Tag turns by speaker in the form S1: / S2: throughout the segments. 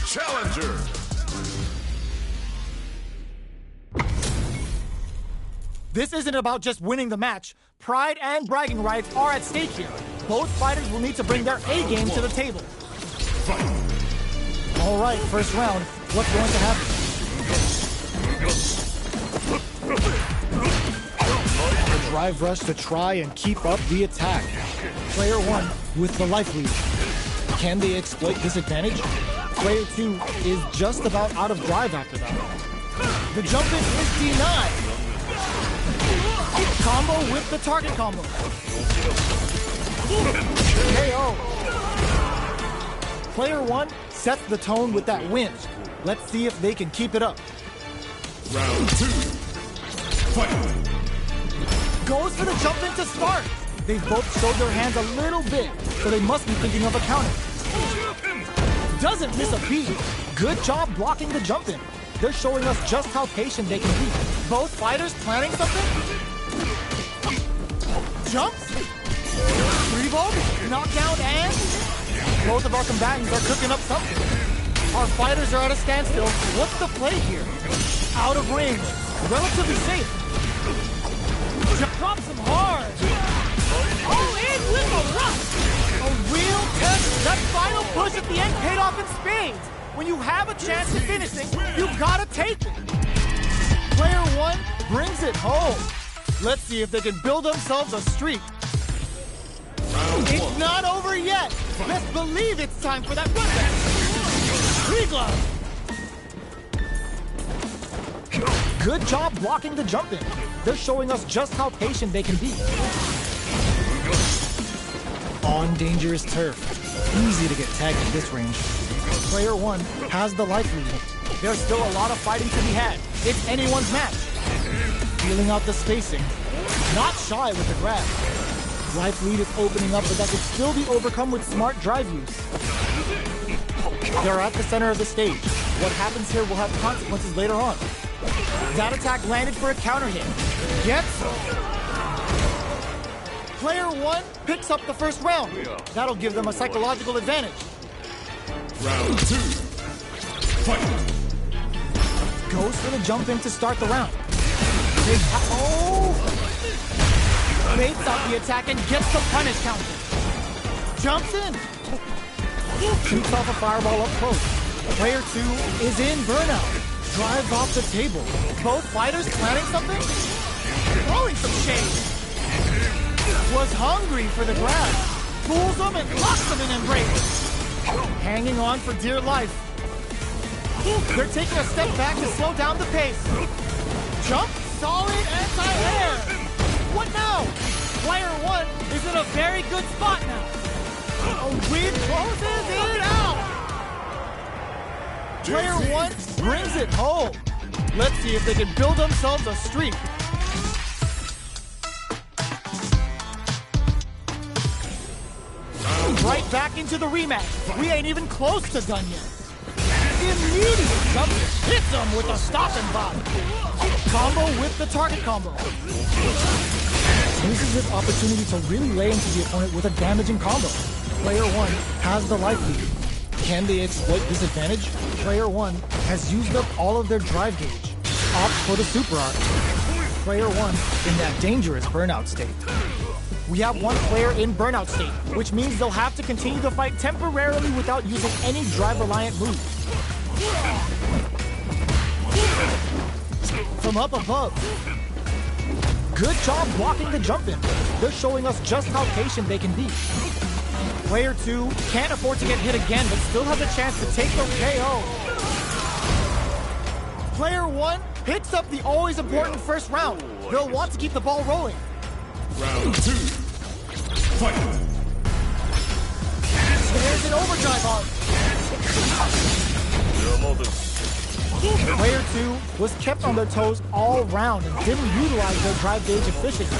S1: Challenger.
S2: This isn't about just winning the match. Pride and bragging rights are at stake here. Both fighters will need to bring their A-game to the table. All right, first round. What's going to happen? A drive rush to try and keep up the attack. Player 1 with the life lead. Can they exploit this advantage? Player 2 is just about out of drive after that. The jump in is denied. Combo with the target combo. KO. Player 1 sets the tone with that win. Let's see if they can keep it up.
S1: Round 2. Fight.
S2: Goes for the jump in to start. They've both showed their hands a little bit, so they must be thinking of a counter. Doesn't miss a beat. Good job blocking the jump in. They're showing us just how patient they can be. Both fighters planning something? Jumps? Revolt? Knockdown and? Both of our combatants are cooking up something. Our fighters are at a standstill. What's the play here? Out of range. Relatively safe. Drops him hard. All in with a rush. A real test. That final push at the end paid off in spades. When you have a chance to finish things, you gotta take it. Player 1 brings it home. Let's see if they can build themselves a streak. It's not over yet. Best believe it's time for that run back. Three glove. Good job blocking the jump in. They're showing us just how patient they can be. On dangerous turf. Easy to get tagged at this range. Player 1 has the life lead. There's still a lot of fighting to be had. It's anyone's match. Feeling out the spacing. Not shy with the grab. Life lead is opening up, but that could still be overcome with smart drive use. They're at the center of the stage. What happens here will have consequences later on. That attack landed for a counter hit. Gets Player 1 picks up the first round. That'll give them a psychological advantage.
S1: Round 2. Fight.
S2: Goes for the jump in to start the round. Baits out the attack and gets the punish counter. Jumps in. Shoots off a fireball up close. Player 2 is in burnout. Drives off the table. Both fighters planning something? Throwing some shade. Was hungry for the grab. Fools them and locks them in embrace. Hanging on for dear life. They're taking a step back to slow down the pace. Jump, solid anti-air. What now? Player 1 is in a very good spot now. A win closes it out. Player 1 brings it home. Let's see if they can build themselves a streak. Right back into the rematch. We ain't even close to done yet. Immediate jump hits them with a stop and bop. Combo with the target combo. This is his opportunity to really lay into the opponent with a damaging combo. Player 1 has the life lead. Can they exploit this advantage? Player 1 has used up all of their drive gauge. Opt for the super art. Player 1 in that dangerous burnout state. We have one player in burnout state, which means they'll have to continue the fight temporarily without using any drive-reliant moves. From up above. Good job blocking the jump in. They're showing us just how patient they can be. Player 2 can't afford to get hit again, but still has a chance to take the KO. Player 1 picks up the always important first round. They'll want to keep the ball rolling.
S1: Round 2. Fight.
S2: There's an overdrive on. Player 2 was kept on their toes all round and didn't utilize their drive gauge efficiently.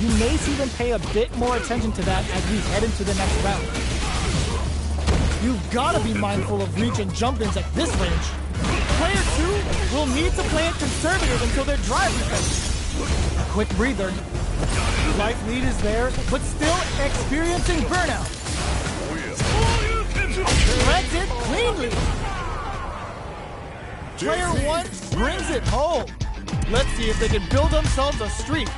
S2: You may see them pay a bit more attention to that as we head into the next round. You've got to be mindful of reach and jump-ins at this range. Player 2 will need to play it conservative until their drive is a quick breather. Life lead is there, but still experiencing burnout. Threads it cleanly. Player one brings it home. Let's see if they can build themselves a streak.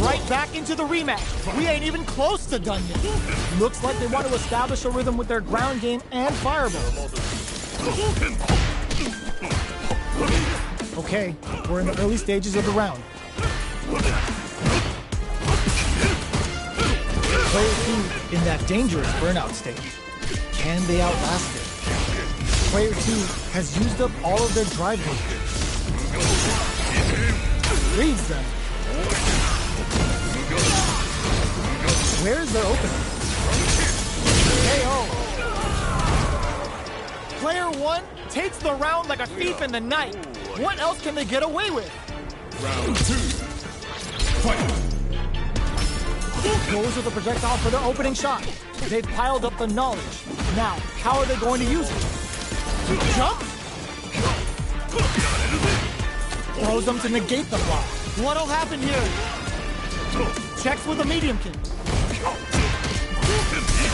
S2: Right back into the rematch. We ain't even close to done yet. Looks like they want to establish a rhythm with their ground game and fireballs. Okay, we're in the early stages of the round. Player two in that dangerous burnout stage. Can they outlast it? Player two has used up all of their drive gauges. Reads them. Where's their opening? KO. Player one takes the round like a thief in the night. What else can they get away with?
S1: Round two. Fight.
S2: Goes with a projectile for their opening shot. They've piled up the knowledge. Now, how are they going to use it? Jump? Throws them to negate the block. What'll happen here? Checks with a medium kick.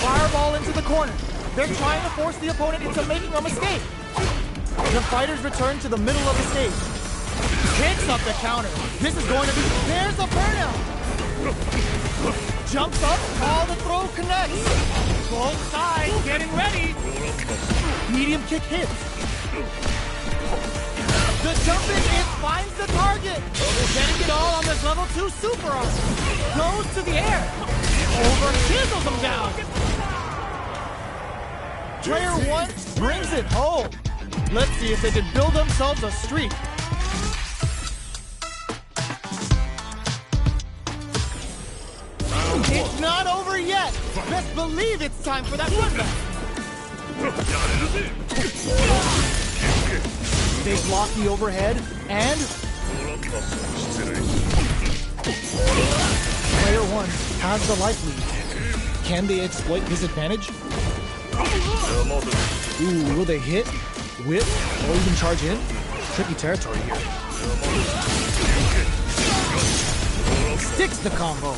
S2: Fireball into the corner. They're trying to force the opponent into making a mistake. The fighters return to the middle of the stage. Picks up the counter. This is going to be... There's a burnout. Jumps up, all the throw connects. Both sides getting ready. Medium kick hits. The jump in, it finds the target. Getting it all on this level 2 super arm. Goes to the air. Over chisels him down. Player one brings it home. Let's see if they can build themselves a streak. It's not over yet. Best believe it's time for that run back. They block the overhead and... Player one has the life lead. Can they exploit his advantage? Ooh, will they hit, whip, or even charge in? Tricky territory here. Sticks the combo.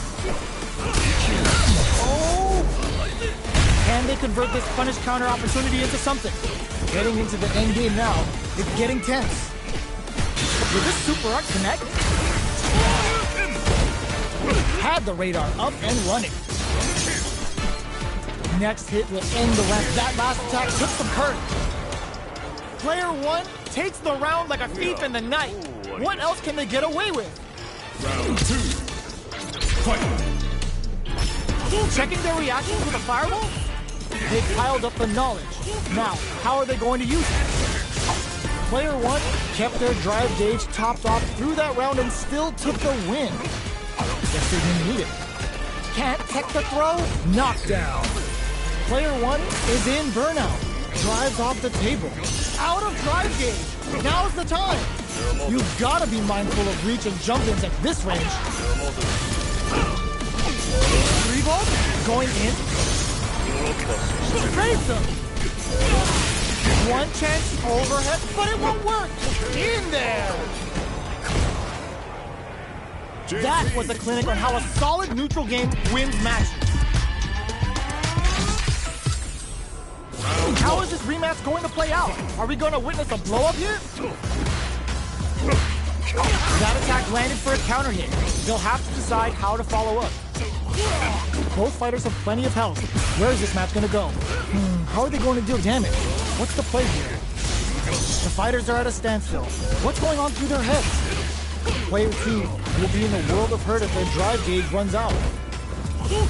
S2: Oh! Can they convert this punish counter opportunity into something? Getting into the end game now, it's getting tense. Will this super art connect? Had the radar up and running. Next hit will end the round. That last attack took some courage. Player one takes the round like a thief in the night. What else can they get away with?
S1: Round two. Fight.
S2: Checking their reactions with a fireball? They've piled up the knowledge. Now, how are they going to use it? Player one kept their drive gauge topped off through that round and still took the win. Guess they didn't need it. Can't tech the throw? Knockdown. Player one is in burnout. Drives off the table. Out of drive gauge. Now's the time. You've got to be mindful of reach and jump-ins at this range. 3 volt? Going in? Saves them. One chance overhead, but it won't work. In there. That was a clinic on how a solid neutral game wins matches. How is this rematch going to play out? Are we going to witness a blow-up here? That attack landed for a counter hit. They'll have to decide how to follow up. Both fighters have plenty of health. Where is this match going to go? How are they going to deal damage? What's the play here? The fighters are at a standstill. What's going on through their heads? Player 2 will be in a world of hurt if their drive gauge runs out.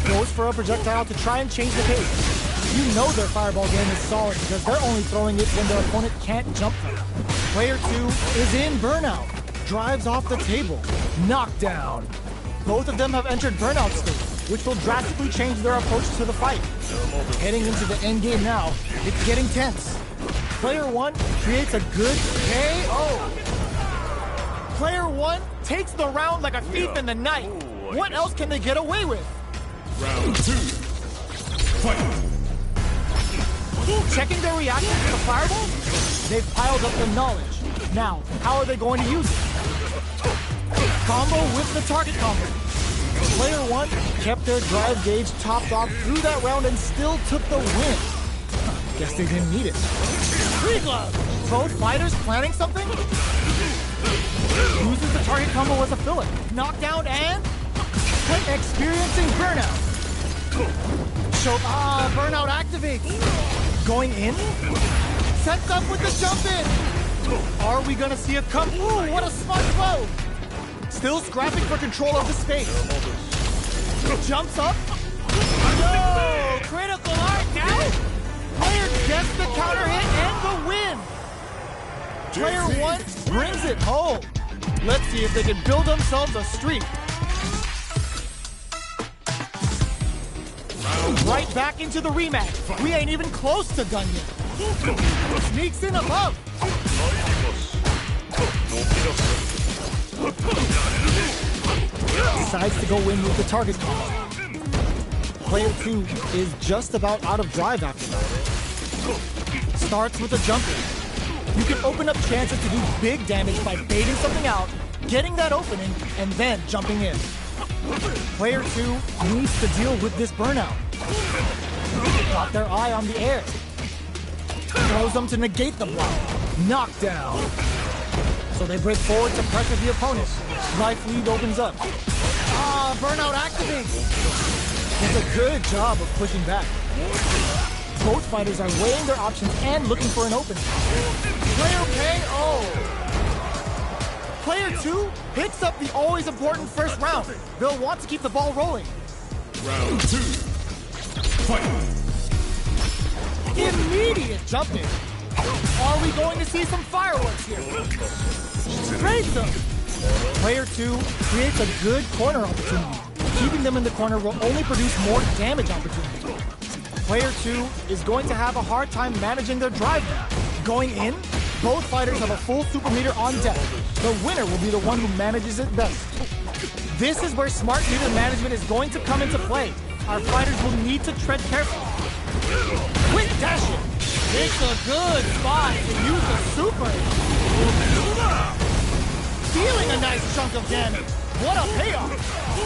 S2: Goes for a projectile to try and change the pace. You know their fireball game is solid because they're only throwing it when their opponent can't jump them. Player 2 is in burnout. Drives off the table. Knockdown. Both of them have entered burnout state, which will drastically change their approach to the fight. Heading into the end game now, it's getting tense. Player 1 creates a good KO. Player 1 takes the round like a thief in the night. What else can they get away with?
S1: Round 2. Fight.
S2: Checking their reaction to the fireball? They've piled up the knowledge. Now, how are they going to use it? Combo with the target combo. Player 1 kept their drive gauge topped off through that round and still took the win. Guess they didn't need it. Tree glove! Both fighters planning something? Uses the target combo as a filler. Knockdown and... experiencing burnout. Burnout activates. Going in? Sets up with the jump in. Are we gonna see a come? Ooh, what a smart throw! Still scrapping for control of the space. Jumps up. No! Critical art now? Player gets the counter hit and the win. Player 1 brings it home. Let's see if they can build themselves a streak. Right back into the rematch. We ain't even close to done yet. Sneaks in above. Decides to go in with the target combo. Player 2 is just about out of drive after that. Starts with a jump in. You can open up chances to do big damage by baiting something out, getting that opening, and then jumping in. Player 2 needs to deal with this burnout. Got their eye on the air. Throws them to negate the block. Knockdown. So they break forward to pressure the opponent. Life lead opens up. Burnout activates. Does a good job of pushing back. Both fighters are weighing their options and looking for an opening. Player KO. Player 2 picks up the always important first round. They'll want to keep the ball rolling.
S1: Round 2. Fight.
S2: Immediate jump in. Are we going to see some fireworks here? Straight them. Player 2 creates a good corner opportunity. Keeping them in the corner will only produce more damage opportunity. Player 2 is going to have a hard time managing their drive now. Going in, both fighters have a full super meter on deck. The winner will be the one who manages it best. This is where smart meter management is going to come into play. Our fighters will need to tread carefully. Quick dashing. It's a good spot to use the super. Dealing a nice chunk of damage. What a payoff.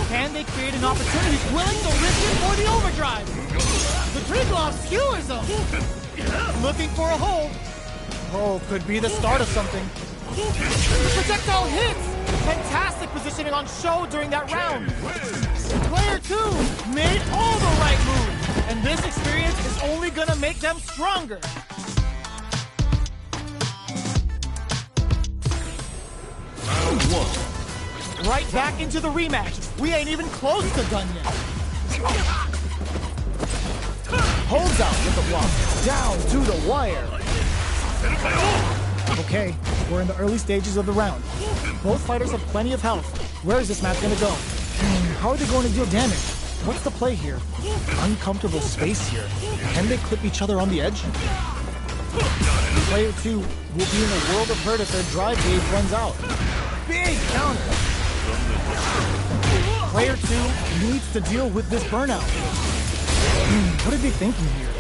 S2: Can they create an opportunity willing to risk it for the overdrive? The tree glove skewers them. Looking for a hole. Oh, could be the start of something. The projectile hits. Fantastic positioning on show during that round. Player 2 made all the right moves. And this experience is only gonna make them stronger.
S1: Round 1.
S2: Right back into the rematch. We ain't even close to done yet. Holds out with the block. Down to the wire. Okay, we're in the early stages of the round. Both fighters have plenty of health. Where is this match gonna go? How are they going to deal damage? What's the play here? Uncomfortable space here. Can they clip each other on the edge? Player 2 will be in a world of hurt if their drive gauge runs out. Big counter. Player 2 needs to deal with this burnout. What are they thinking here?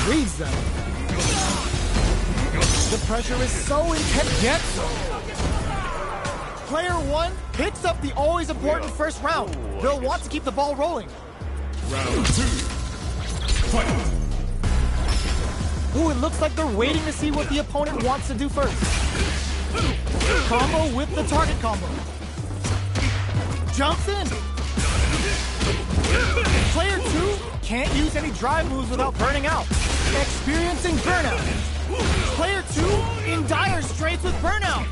S2: Reads them. The pressure is so intense. Gets them. Player 1 picks up the always important first round. They'll want to keep the ball rolling.
S1: Round 2. Fight.
S2: Ooh, it looks like they're waiting to see what the opponent wants to do first. Combo with the target combo. Jumps in. Player 2 can't use any drive moves without burning out. Experiencing burnout. Player 2 in dire straits with burnout.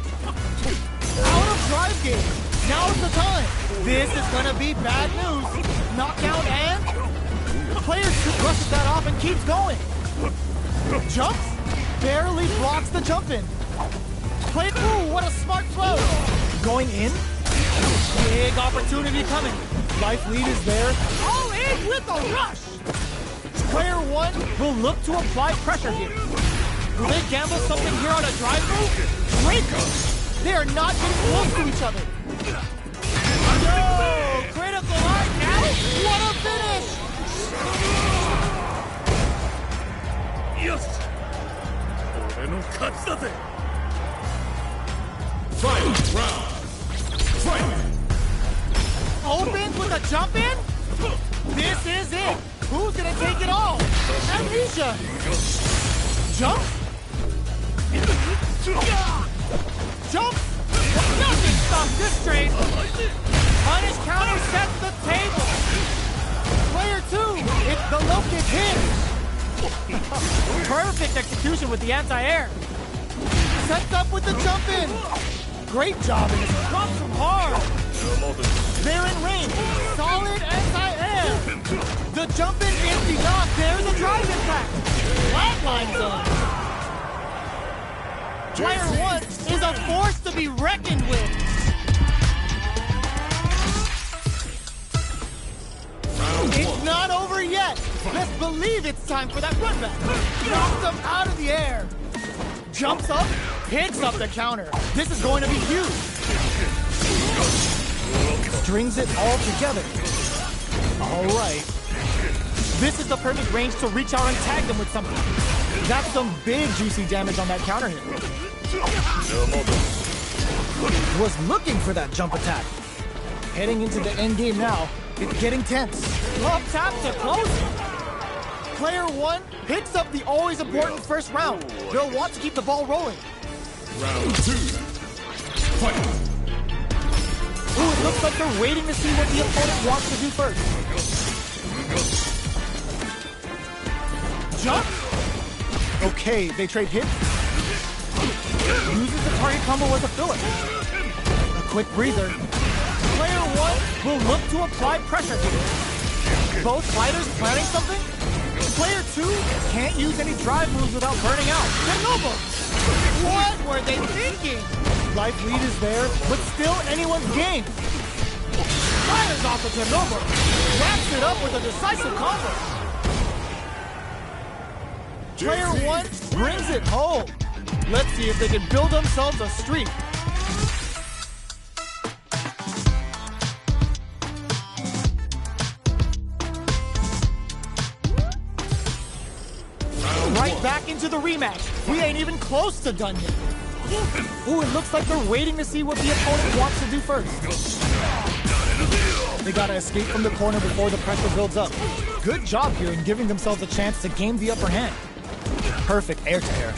S2: Out of drive game. Now's the time. This is gonna be bad news. Knockout and... Player 2 brushes that off and keeps going. Jumps. Barely blocks the jump in. Ooh, what a smart throw. Going in. Big opportunity coming. Life lead is there. All in with a rush. Player 1 will look to apply pressure here. Will they gamble something here on a drive move? Breaker. They are not getting close to each other. No! Critical art now? What a finish!
S1: Yes! Fight round. Fight.
S2: Opens with a jump in? This is it. Who's gonna take it all? Amnesia. Jump! Jump! Nothing stops this train! Punish counter sets the table! Player 2, it's the low kick hit! Perfect execution with the anti-air! Sets up with the jump in! Great job, and it's drops him hard! They're in range, solid anti-air! The jump in is the knock, there's a drive impact! Flatline zone! Player 1 is a force to be reckoned with! It's not over yet! Let's believe it's time for that run back! Knocks him out of the air! Jumps up, picks up the counter. This is going to be huge! Strings it all together. All right. This is the perfect range to reach out and tag them with something. That's some big juicy damage on that counter hit. Was looking for that jump attack. Heading into the end game now, it's getting tense. Up tap to close it. Player 1 picks up the always important first round. They'll want to keep the ball rolling.
S1: Round 2. Fight.
S2: Ooh, it looks like they're waiting to see what the opponent wants to do first. Jump. Okay, they trade hits. Uses the target combo as a filler. A quick breather. Player 1 will look to apply pressure here. Both fighters planning something? Player 2 can't use any drive moves without burning out. Chernobyl! What were they thinking? Life lead is there, but still anyone's game. Fires off of Chernobyl. Wraps it up with a decisive combo. Player 1 brings it home. Let's see if they can build themselves a streak. Right back into the rematch. We ain't even close to done yet. Ooh, it looks like they're waiting to see what the opponent wants to do first. They gotta escape from the corner before the pressure builds up. Good job here in giving themselves a chance to gain the upper hand. Perfect air-to-air.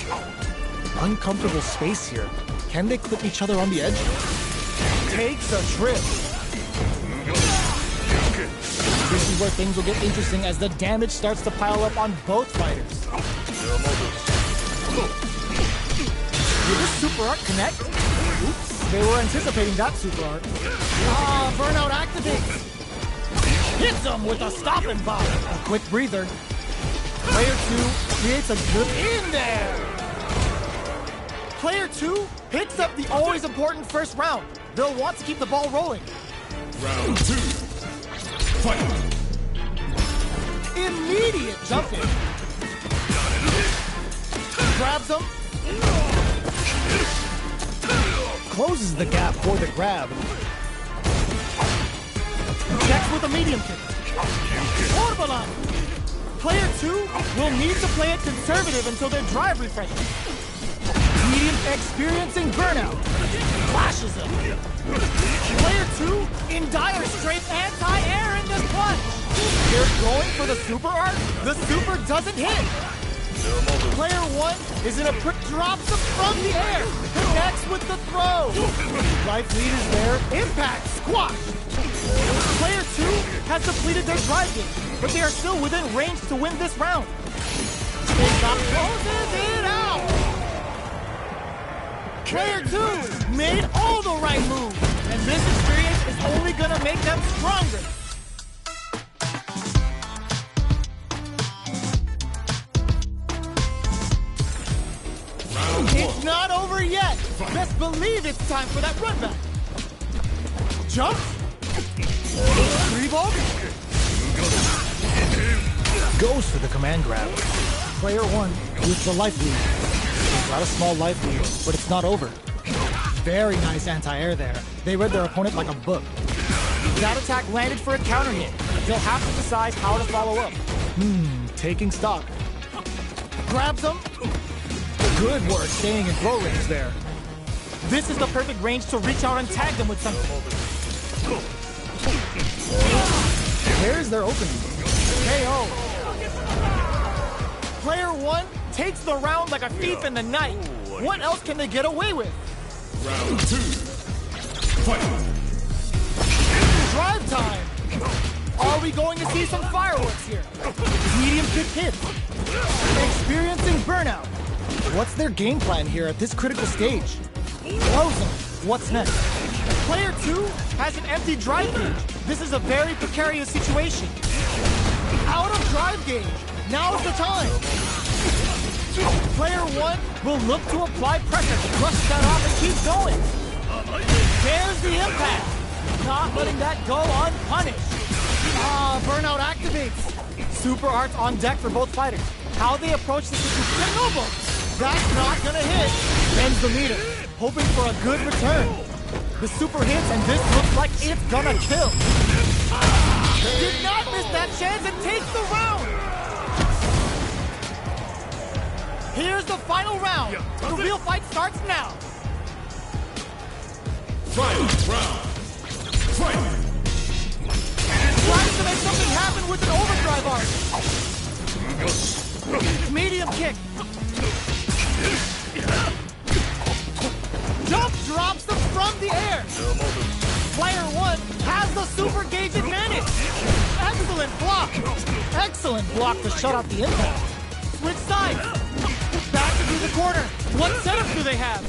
S2: Uncomfortable space here. Can they clip each other on the edge? Takes a trip. This is where things will get interesting as the damage starts to pile up on both fighters. Did this super art connect? Oops, they were anticipating that super art. Ah, burnout activates. Hits him with a stopping bomb. A quick breather. Player 2 creates a good in there. Player 2 picks up the always important first round. They'll want to keep the ball rolling.
S1: Round 2. Fight.
S2: Immediate jump in. Grabs him. Closes the gap for the grab. Checks with a medium kick. Orbalan. Player 2 will need to play it conservative until their drive refreshes. Medium experiencing burnout. Flashes him. Player 2 in dire straits anti-air in this punch. They're going for the super art. The super doesn't hit. Player 1 is in a drops him from the air. Connects with the throw. Life lead is there. Impact squash. Player 2 has depleted their drive game, but they are still within range to win this round. Big closes it out. Player 2 made all the right moves, and this experience is only gonna make them stronger. It's not over yet. Let's believe it's time for that run back. Jump. Revolt. Goes for the command grab. Player 1 with the life lead. He's got a small life lead, but it's not over. Very nice anti-air there. They read their opponent like a book. That attack landed for a counter hit. They'll have to decide how to follow up. Taking stock. Grabs him. Good work staying in throw range there. This is the perfect range to reach out and tag them with something. There's their opening. KO. Player 1 takes the round like a thief in the night. What else can they get away with?
S1: Round 2. Fight!
S2: Drive time! Are we going to see some fireworks here? Medium kick hits. Experiencing burnout. What's their game plan here at this critical stage? Frozen. What's next? Player 2 has an empty drive gauge. This is a very precarious situation. Out of drive gauge. Now's the time. Player 1 will look to apply pressure to brush that off and keep going. There's the impact. Not letting that go unpunished. Burnout activates. Super arts on deck for both fighters. How they approach this is noble. That's not gonna hit. Bends the meter, hoping for a good return. The super hits, and this looks like it's gonna kill. Did not miss that chance and takes the round. Here's the final round. The real fight starts now.
S1: Final round. Fight!
S2: Tries to make something happen with an overdrive arc. Medium kick. Jump drops them from the air. Player 1 has the super gauge advantage. Excellent block. Excellent block to shut out the impact. Switch sides. Back into the corner. What setup do they have?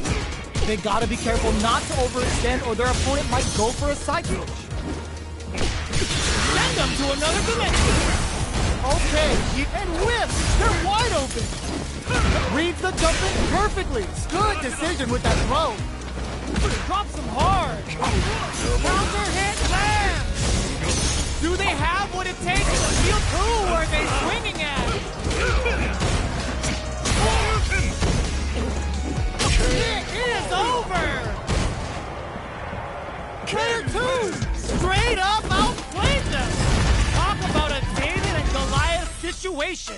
S2: They gotta be careful not to overextend or their opponent might go for a side switch. Send them to another dimension. Okay, and whiffs. They're wide open. Reads the jump in perfectly. Good decision with that throw. Drops them hard. Counter hit lands. Do they have what it takes to shield who are they swinging at? It is over. Player 2 straight up outplayed them. Talk about a David and Goliath situation.